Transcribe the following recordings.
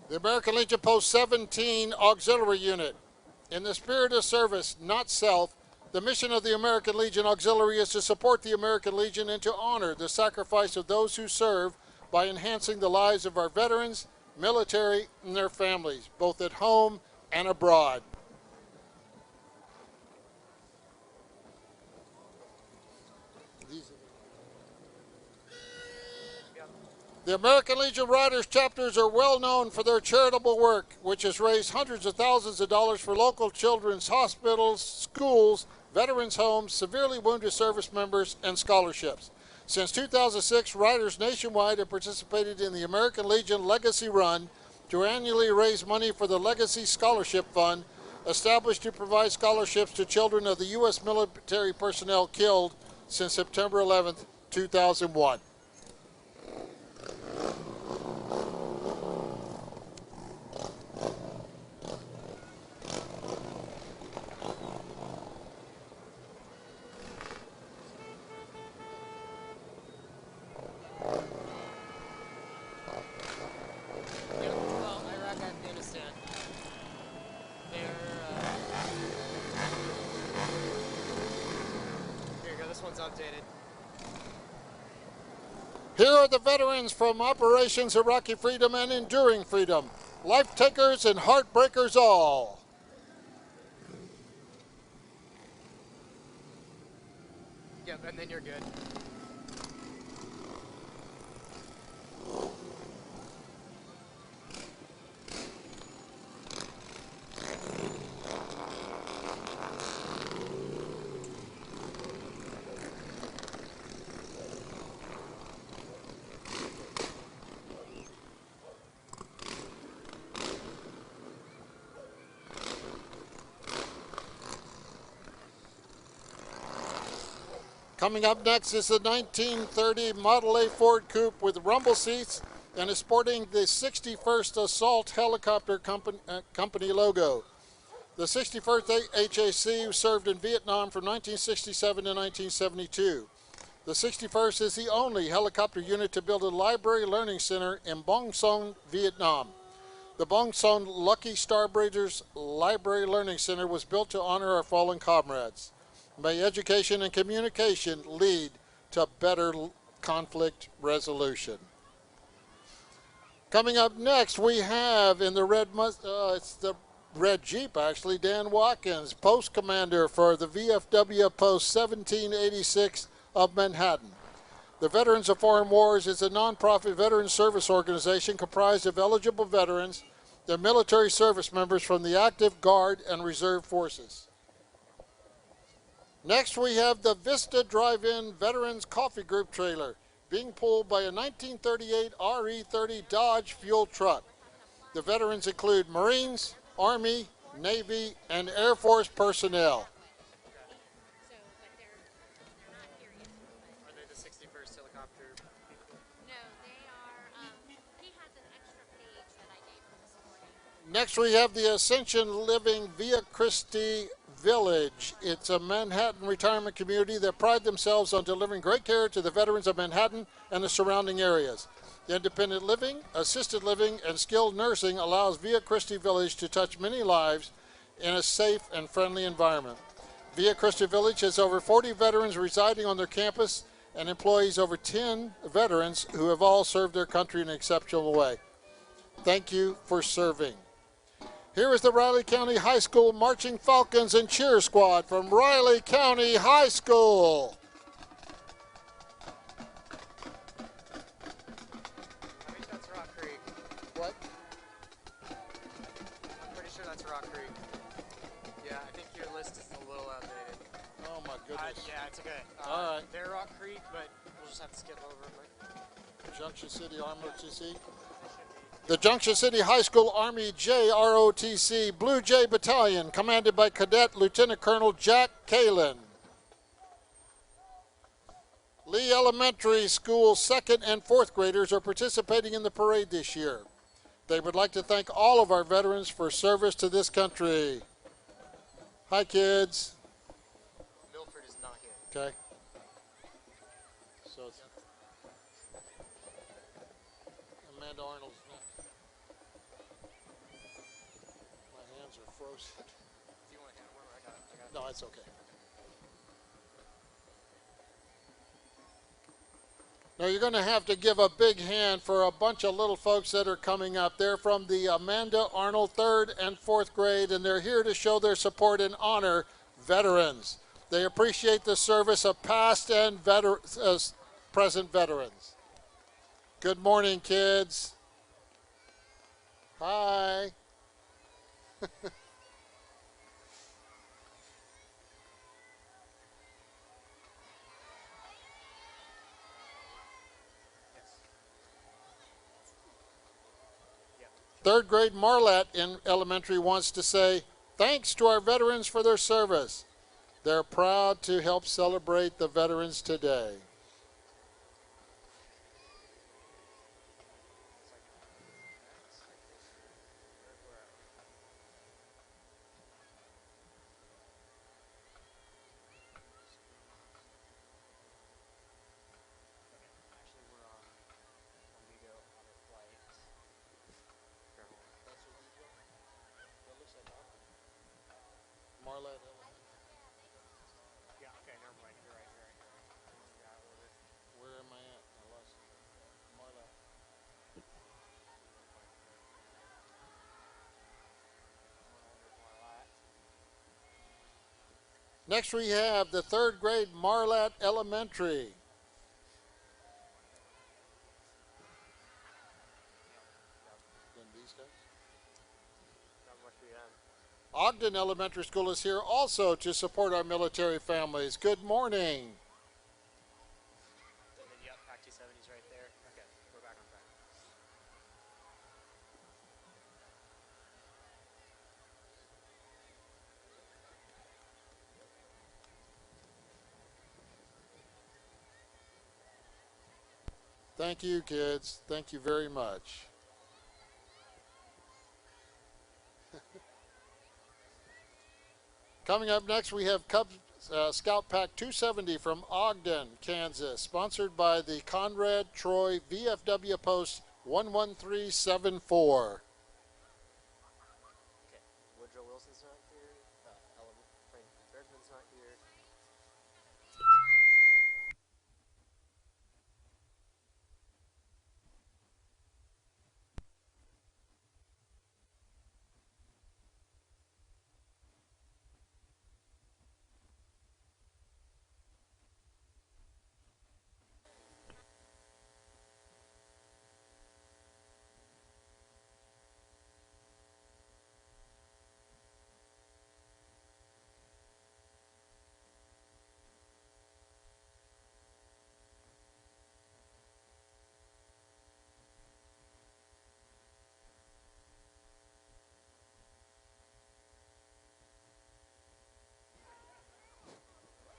The American Legion Post 17 Auxiliary Unit. In the spirit of service, not self, the mission of the American Legion Auxiliary is to support the American Legion and to honor the sacrifice of those who serve by enhancing the lives of our veterans, military, and their families, both at home and abroad. The American Legion Riders chapters are well known for their charitable work, which has raised hundreds of thousands of dollars for local children's hospitals, schools, veterans' homes, severely wounded service members, and scholarships. Since 2006, riders nationwide have participated in the American Legion Legacy Run to annually raise money for the Legacy Scholarship Fund, established to provide scholarships to children of the U.S. military personnel killed since September 11, 2001. Updated. Here are the veterans from Operations Iraqi Freedom and Enduring Freedom, life takers and heartbreakers all. Yep, and then you're good. Coming up next is the 1930 Model A Ford Coupe with rumble seats and is sporting the 61st Assault Helicopter Company logo. The 61st HAC served in Vietnam from 1967 to 1972. The 61st is the only helicopter unit to build a library learning center in Bong Son, Vietnam. The Bong Son Lucky Starbreezers Library Learning Center was built to honor our fallen comrades. May education and communication lead to better conflict resolution. Coming up next, we have in the it's the red Jeep actually, Dan Watkins, Post Commander for the VFW Post 1786 of Manhattan. The Veterans of Foreign Wars is a nonprofit veteran service organization comprised of eligible veterans and military service members from the active, guard, and reserve forces. Next, we have the Vista Drive-In Veterans Coffee Group trailer being pulled by a 1938 RE-30 Dodge fuel truck. The veterans include Marines, Army, Navy, and Air Force personnel. Are they the 61st helicopter people? No, they are, he has an extra page that I gave him this morning. Next, we have the Ascension Living Via Christi Village. It's a Manhattan retirement community that pride themselves on delivering great care to the veterans of Manhattan and the surrounding areas. The independent living, assisted living, and skilled nursing allows Via Christi Village to touch many lives in a safe and friendly environment. Via Christi Village has over 40 veterans residing on their campus and employs over 10 veterans who have all served their country in an exceptional way. Thank you for serving. Here is the Riley County High School Marching Falcons and Cheer Squad from Riley County High School. I think that's Rock Creek. What? I'm pretty sure that's Rock Creek. Yeah, I think your list is a little outdated. Oh my goodness. Yeah, it's okay. All right. They're Rock Creek, but we'll just have to skip over them. Junction City Armor TC. The Junction City High School Army JROTC Blue Jay Battalion, commanded by Cadet Lieutenant Colonel Jack Kalin. Lee Elementary School 2nd and 4th graders are participating in the parade this year. They would like to thank all of our veterans for service to this country. Hi, kids. Milford is not here. Okay. So it's Amanda Arnold's next. hands are frozen. Do you want a hand warmer? I got. No, it's okay. Now you're going to have to give a big hand for a bunch of little folks that are coming up. They're from the Amanda Arnold 3rd and 4th grade, and they're here to show their support and honor veterans. They appreciate the service of past and present veterans. Good morning, kids. Hi. Yep. 3rd grade Marlette in elementary wants to say, thanks to our veterans for their service. They're proud to help celebrate the veterans today. Actually, we're on Amigo auto flight. Marlette. Yeah. Okay. Never mind. You're right. Yeah. Order. Where am I at? I lost Marlette. Next we have the 3rd grade Marlette Elementary. Then these guys. Not much beyond. Ogden Elementary School is here also to support our military families. Good morning. And then, yep, Pack 270's right there. Okay, we're back on track. Thank you, kids. Thank you very much. Coming up next, we have Cub Scout Pack 270 from Ogden, Kansas, sponsored by the Conrad Troy VFW Post 11374. Okay, Woodrow Wilson's not here. Frank Bergman's not here.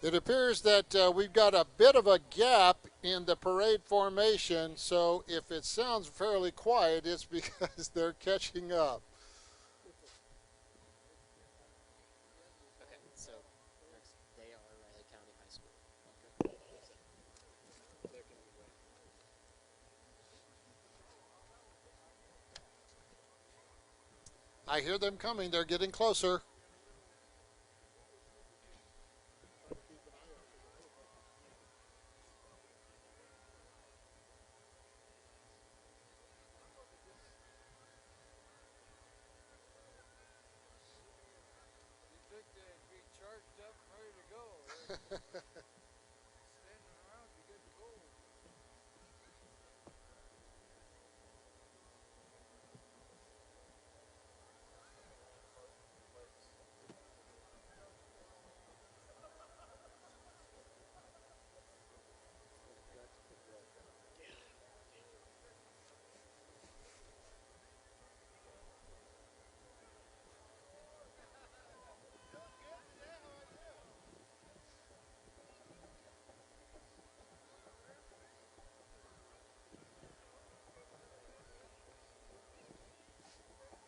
It appears that we've got a bit of a gap in the parade formation, so if it sounds fairly quiet, it's because they're catching up. Okay, so next they are Riley County High School. They're gonna be ready. I hear them coming. They're getting closer.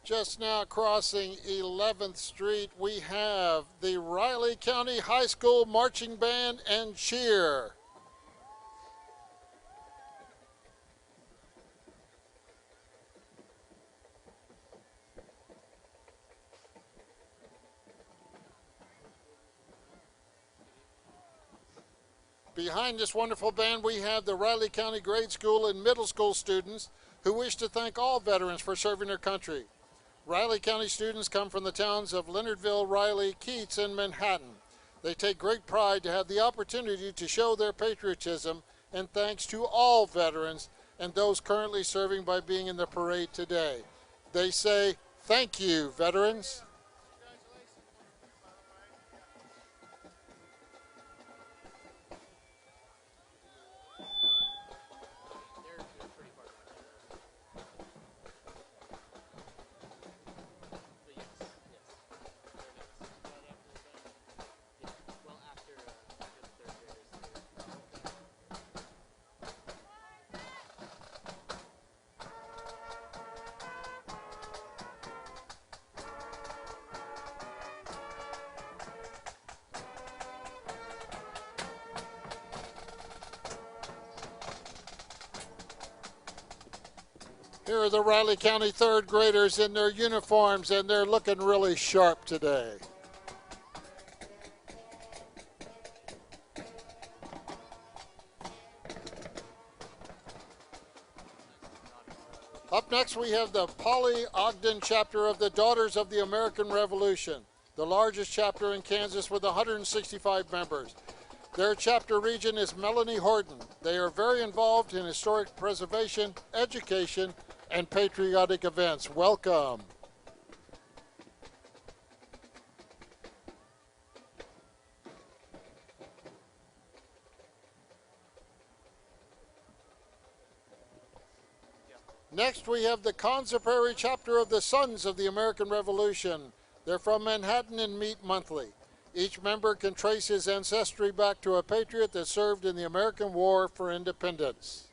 Just now crossing 11th Street, we have the Riley County High School Marching Band and Cheer. Behind this wonderful band, we have the Riley County grade school and middle school students who wish to thank all veterans for serving their country. Riley County students come from the towns of Leonardville, Riley, Keats, and Manhattan. They take great pride to have the opportunity to show their patriotism and thanks to all veterans and those currently serving by being in the parade today. They say, thank you, veterans. They're pretty far back. But yes, yes. They're nice. Yeah. Well, after the third graders. Here are the Riley County third graders in their uniforms, and they're looking really sharp today. Up next, we have the Polly Ogden chapter of the Daughters of the American Revolution, the largest chapter in Kansas with 165 members. Their chapter region is Melanie Horton. They are very involved in historic preservation, education, and patriotic events. Welcome. Next, we have the Konza Prairie chapter of the Sons of the American Revolution. They're from Manhattan and meet monthly. Each member can trace his ancestry back to a patriot that served in the American War for Independence.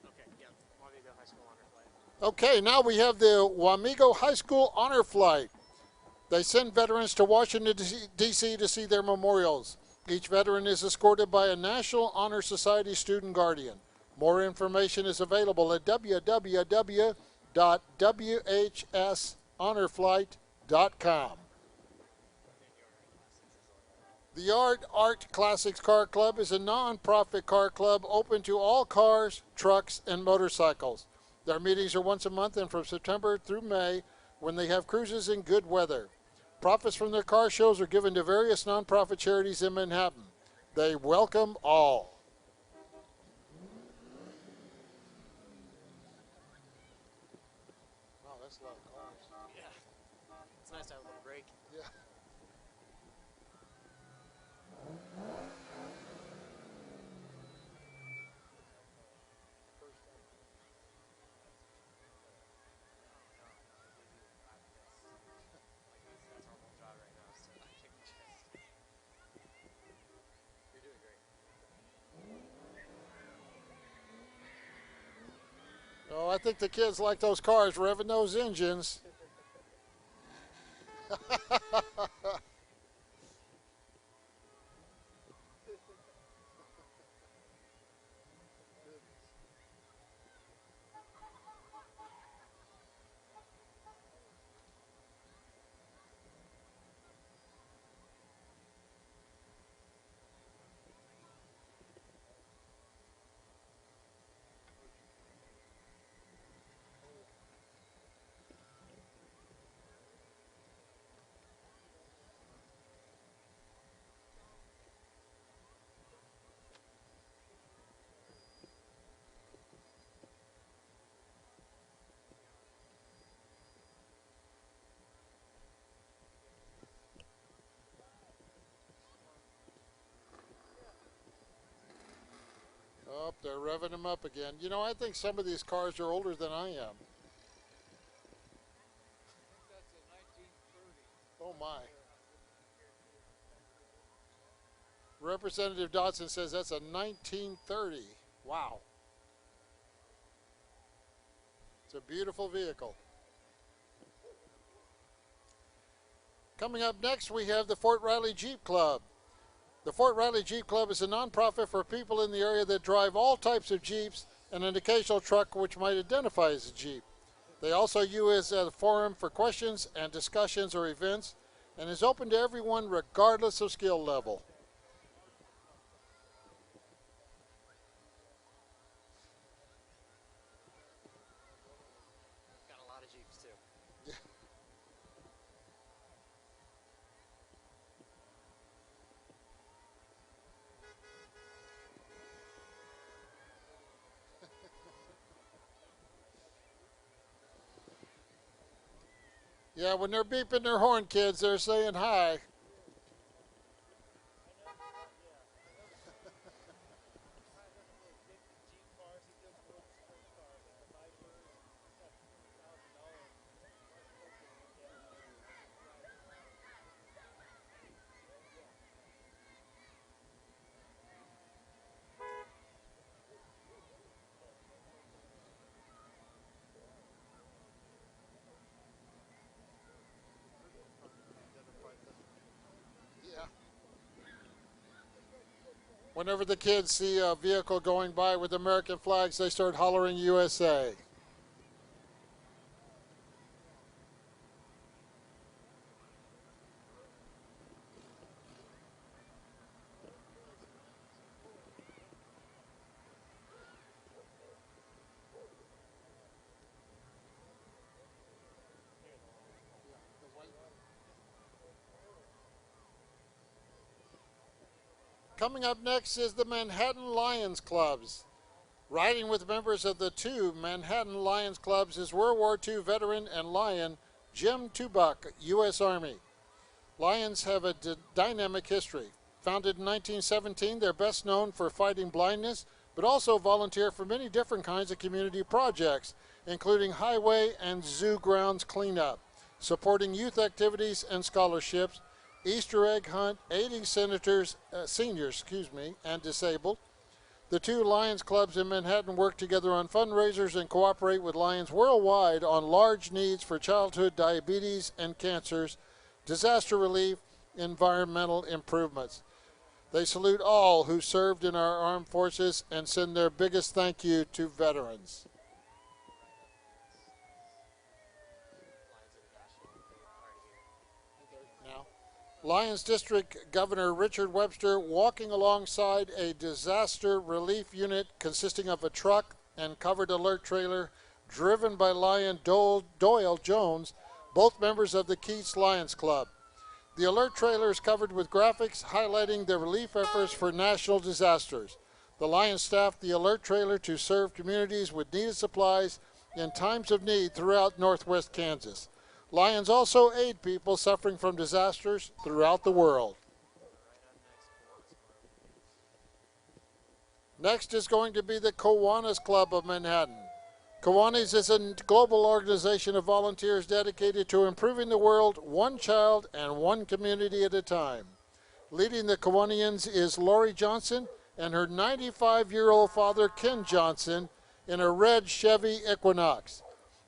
Okay, yeah. Wamigo High School honor flight. Okay, now we have the Wamigo High School Honor Flight. They send veterans to Washington, D.C. to see their memorials. Each veteran is escorted by a National Honor Society student guardian. More information is available at www.whshonorflight.com. The Yard Art Classics Car Club is a non-profit car club open to all cars, trucks, and motorcycles. Their meetings are once a month and from September through May when they have cruises in good weather. Profits from their car shows are given to various nonprofit charities in Manhattan. They welcome all. Wow, that's a lot of cars. Yeah. It's nice to have a little break. Yeah. That's our whole job right now, so I kick the chest. You're doing great. Oh, I think the kids like those cars revving those engines. Oh, they're revving them up again. You know, I think some of these cars are older than I am. Oh my. Representative Dodson says that's a 1930. Wow. It's a beautiful vehicle. Coming up next, we have the Fort Riley Jeep Club. The Fort Riley Jeep Club is a nonprofit for people in the area that drive all types of Jeeps and an occasional truck which might identify as a Jeep. They also use it as a forum for questions and discussions or events and is open to everyone regardless of skill level. Got a lot of Jeeps too. Yeah, when they're beeping their horn, kids, they're saying hi. Yeah. Whenever the kids see a vehicle going by with American flags, they start hollering USA. Coming up next is the Manhattan Lions Clubs. Riding with members of the two Manhattan Lions Clubs is World War II veteran and Lion Jim Tubuck, U.S. Army. Lions have a dynamic history. Founded in 1917, they're best known for fighting blindness, but also volunteer for many different kinds of community projects, including highway and zoo grounds cleanup, supporting youth activities and scholarships, Easter egg hunt, aiding seniors, and disabled. The two Lions clubs in Manhattan work together on fundraisers and cooperate with Lions worldwide on large needs for childhood diabetes and cancers, disaster relief, environmental improvements. They salute all who served in our armed forces and send their biggest thank you to veterans. Now, Lions District Governor Richard Webster walking alongside a disaster relief unit consisting of a truck and covered alert trailer driven by Lion Doyle Jones, both members of the Keats Lions Club. The alert trailer is covered with graphics highlighting the relief efforts for national disasters. The Lions staffed the alert trailer to serve communities with needed supplies in times of need throughout northwest Kansas. Lions also aid people suffering from disasters throughout the world. Next is going to be the Kiwanis Club of Manhattan. Kiwanis is a global organization of volunteers dedicated to improving the world one child and one community at a time. Leading the Kiwanians is Lori Johnson and her 95-year-old father, Ken Johnson, in a red Chevy Equinox.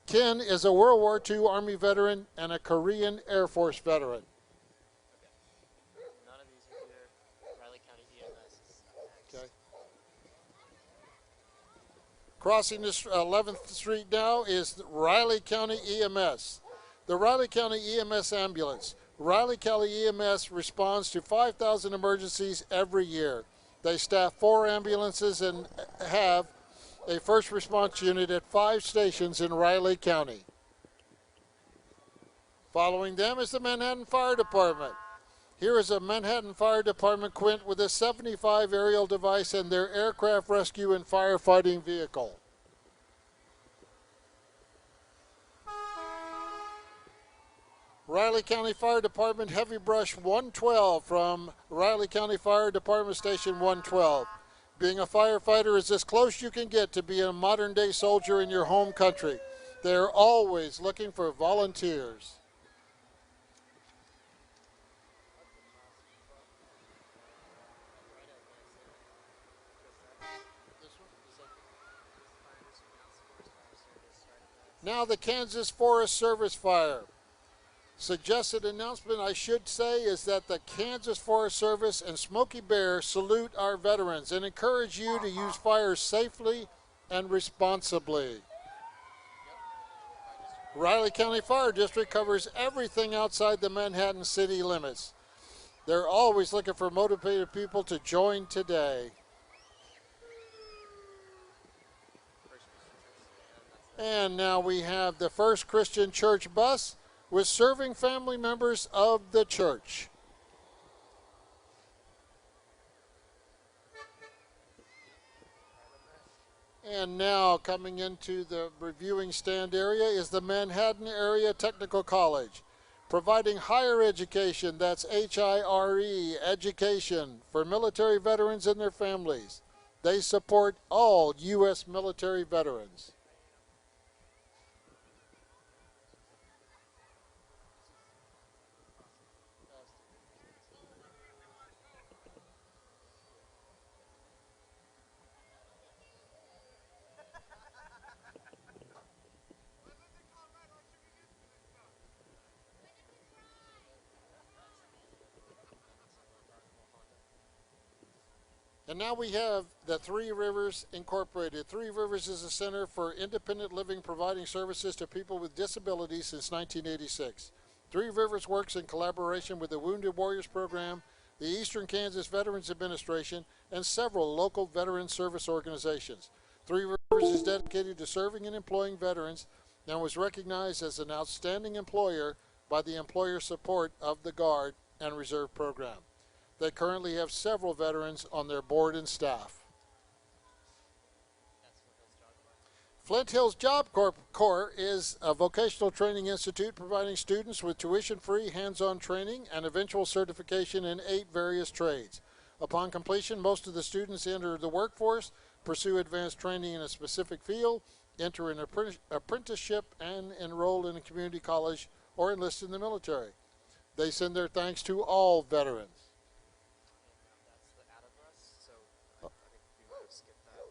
Ken is a World War II Army veteran and a Korean Air Force veteran. None of these are here. Riley County EMS is next. Okay. Crossing this 11th Street now is Riley County EMS. The Riley County EMS ambulance. Riley County EMS responds to 5,000 emergencies every year. They staff 4 ambulances and have a first response unit at 5 stations in Riley County. Following them is the Manhattan Fire Department. Here is a Manhattan Fire Department Quint with a 75 aerial device and their aircraft rescue and firefighting vehicle. Riley County Fire Department Heavy Brush 112 from Riley County Fire Department Station 112. Being a firefighter is as close you can get to being a modern-day soldier in your home country. They're always looking for volunteers. Now the Kansas Forest Service Fire. Suggested announcement I should say is that the Kansas Forest Service and Smoky Bear salute our veterans and encourage you to use fire safely and responsibly. Riley County Fire District covers everything outside the Manhattan city limits. They're always looking for motivated people to join today. And now we have the First Christian Church bus with serving family members of the church. And now coming into the reviewing stand area is the Manhattan Area Technical College, providing higher education, that's HIRE, education for military veterans and their families. They support all U.S. military veterans. And now we have the Three Rivers Incorporated. Three Rivers is a center for independent living, providing services to people with disabilities since 1986. Three Rivers works in collaboration with the Wounded Warriors Program, the Eastern Kansas Veterans Administration, and several local veteran service organizations. Three Rivers is dedicated to serving and employing veterans and was recognized as an outstanding employer by the Employer Support of the Guard and Reserve Program. They currently have several veterans on their board and staff. Flint Hills Job Corps is a vocational training institute providing students with tuition-free hands-on training and eventual certification in 8 various trades. Upon completion, most of the students enter the workforce, pursue advanced training in a specific field, enter an apprenticeship, and enroll in a community college or enlist in the military. They send their thanks to all veterans.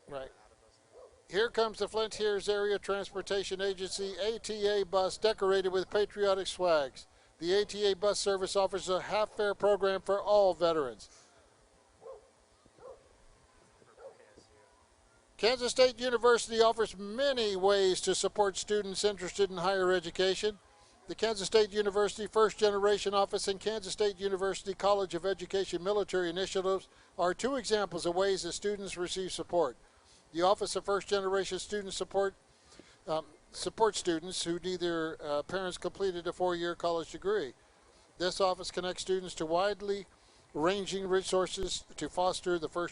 Right. Here comes the Flint Hills Area Transportation Agency ATA bus decorated with patriotic swags. The ATA bus service offers a half-fare program for all veterans. Kansas State University offers many ways to support students interested in higher education. The Kansas State University First Generation Office and Kansas State University College of Education Military Initiatives are 2 examples of ways that students receive support. The Office of First Generation Student Support supports students who neither parents completed a 4-year college degree. This office connects students to widely ranging resources to foster the first